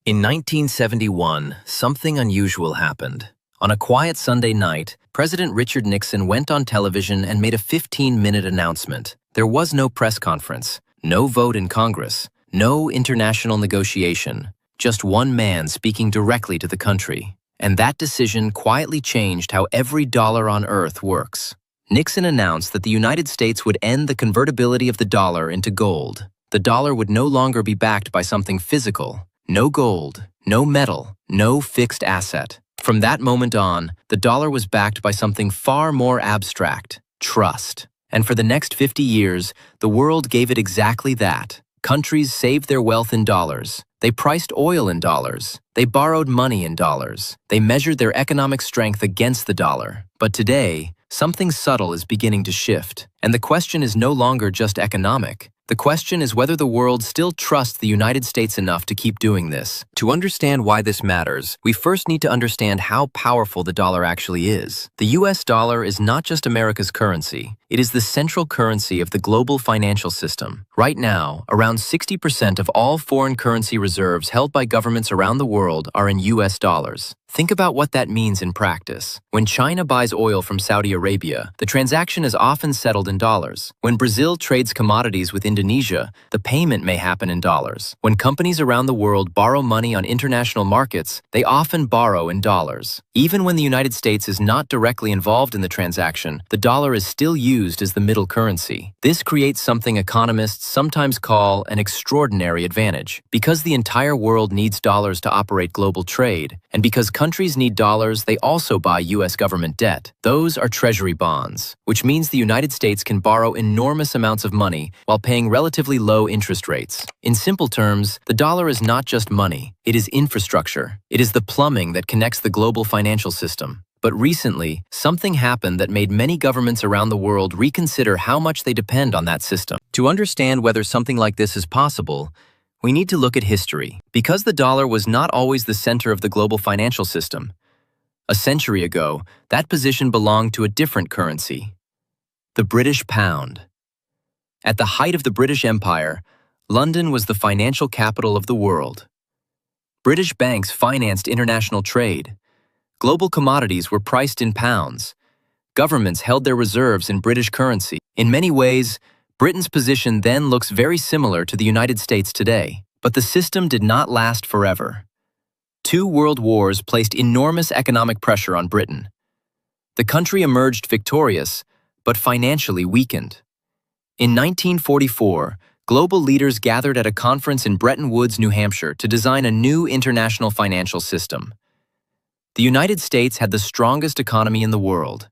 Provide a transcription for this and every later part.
In 1971, something unusual happened. On a quiet Sunday night, President Richard Nixon went on television and made a 15-minute announcement. There was no press conference, no vote in Congress, no international negotiation, just one man speaking directly to the country. And that decision quietly changed how every dollar on Earth works. Nixon announced that the United States would end the convertibility of the dollar into gold. The dollar would no longer be backed by something physical. No gold, no metal, no fixed asset. From that moment on, the dollar was backed by something far more abstract: trust. And for the next 50 years, the world gave it exactly that. Countries saved their wealth in dollars. They priced oil in dollars. They borrowed money in dollars. They measured their economic strength against the dollar. But today, something subtle is beginning to shift. And the question is no longer just economic. The question is whether the world still trusts the United States enough to keep doing this. To understand why this matters, we first need to understand how powerful the dollar actually is. The US dollar is not just America's currency. It is the central currency of the global financial system. Right now, around 60% of all foreign currency reserves held by governments around the world are in US dollars. Think about what that means in practice. When China buys oil from Saudi Arabia, the transaction is often settled in dollars. When Brazil trades commodities with Indonesia, the payment may happen in dollars. When companies around the world borrow money on international markets, they often borrow in dollars. Even when the United States is not directly involved in the transaction, the dollar is still used as the middle currency. This creates something economists sometimes call an extraordinary advantage. Because the entire world needs dollars to operate global trade, and because countries need dollars, they also buy US government debt. Those are treasury bonds, which means the United States can borrow enormous amounts of money while paying relatively low interest rates. In simple terms, the dollar is not just money, it is infrastructure. It is the plumbing that connects the global financial system. But recently, something happened that made many governments around the world reconsider how much they depend on that system. To understand whether something like this is possible, we need to look at history. Because the dollar was not always the center of the global financial system. A century ago, that position belonged to a different currency: the British pound. At the height of the British Empire, London was the financial capital of the world. British banks financed international trade. Global commodities were priced in pounds. Governments held their reserves in British currency. In many ways, Britain's position then looks very similar to the United States today. But the system did not last forever. 2 world wars placed enormous economic pressure on Britain. The country emerged victorious, but financially weakened. In 1944, global leaders gathered at a conference in Bretton Woods, New Hampshire, to design a new international financial system. The United States had the strongest economy in the world,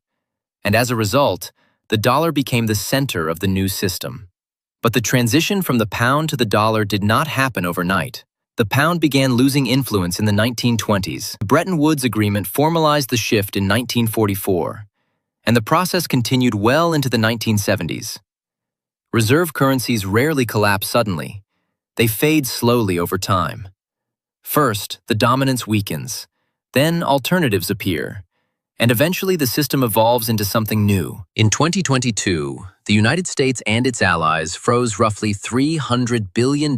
and as a result, the dollar became the center of the new system. But the transition from the pound to the dollar did not happen overnight. The pound began losing influence in the 1920s. The Bretton Woods Agreement formalized the shift in 1944, and the process continued well into the 1970s. Reserve currencies rarely collapse suddenly. They fade slowly over time. First, the dominance weakens. Then alternatives appear, and eventually the system evolves into something new. In 2022, the United States and its allies froze roughly $300 billion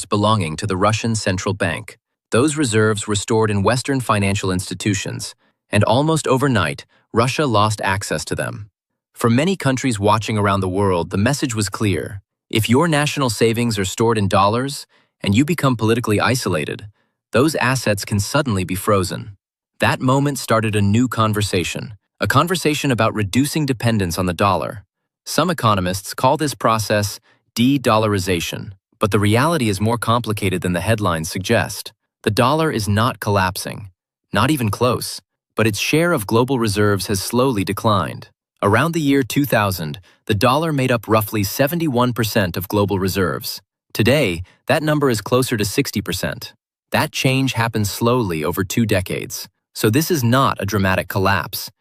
belonging to the Russian central bank. Those reserves were stored in Western financial institutions, and almost overnight, Russia lost access to them. For many countries watching around the world, the message was clear: if your national savings are stored in dollars and you become politically isolated, those assets can suddenly be frozen. That moment started a new conversation, a conversation about reducing dependence on the dollar. Some economists call this process de-dollarization, but the reality is more complicated than the headlines suggest. The dollar is not collapsing, not even close, but its share of global reserves has slowly declined. Around the year 2000, the dollar made up roughly 71% of global reserves. Today, that number is closer to 60%. That change happened slowly over 2 decades. So this is not a dramatic collapse.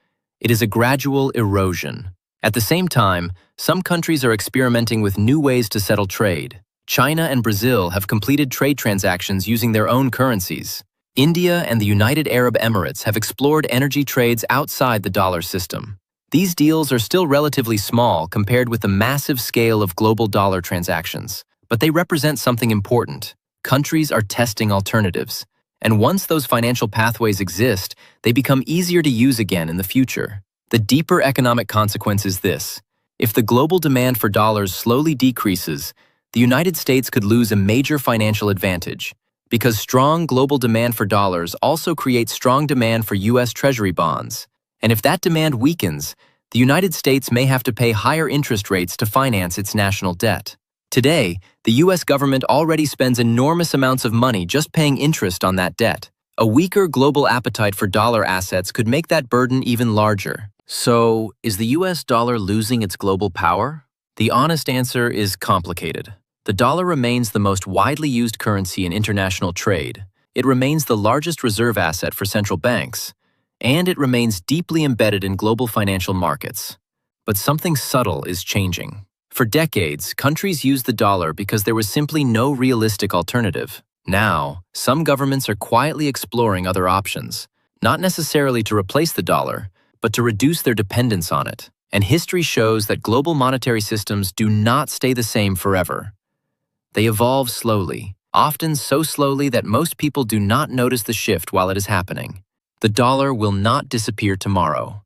It is a gradual erosion. At the same time, some countries are experimenting with new ways to settle trade. China and Brazil have completed trade transactions using their own currencies. India and the United Arab Emirates have explored energy trades outside the dollar system. These deals are still relatively small compared with the massive scale of global dollar transactions, but they represent something important. Countries are testing alternatives. And once those financial pathways exist, they become easier to use again in the future. The deeper economic consequence is this. If the global demand for dollars slowly decreases, the United States could lose a major financial advantage, because strong global demand for dollars also creates strong demand for U.S. Treasury bonds. And if that demand weakens, the United States may have to pay higher interest rates to finance its national debt. Today, the U.S. government already spends enormous amounts of money just paying interest on that debt. A weaker global appetite for dollar assets could make that burden even larger. So, is the U.S. dollar losing its global power? The honest answer is complicated. The dollar remains the most widely used currency in international trade. It remains the largest reserve asset for central banks, and it remains deeply embedded in global financial markets. But something subtle is changing. For decades, countries used the dollar because there was simply no realistic alternative. Now, some governments are quietly exploring other options, not necessarily to replace the dollar, but to reduce their dependence on it. And history shows that global monetary systems do not stay the same forever. They evolve slowly, often so slowly that most people do not notice the shift while it is happening. The dollar will not disappear tomorrow.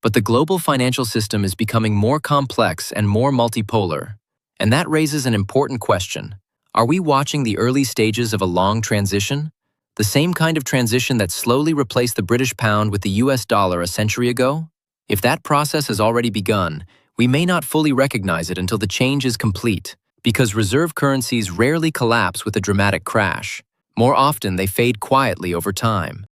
But the global financial system is becoming more complex and more multipolar. And that raises an important question. Are we watching the early stages of a long transition? The same kind of transition that slowly replaced the British pound with the US dollar a century ago? If that process has already begun, we may not fully recognize it until the change is complete, because reserve currencies rarely collapse with a dramatic crash. More often, they fade quietly over time.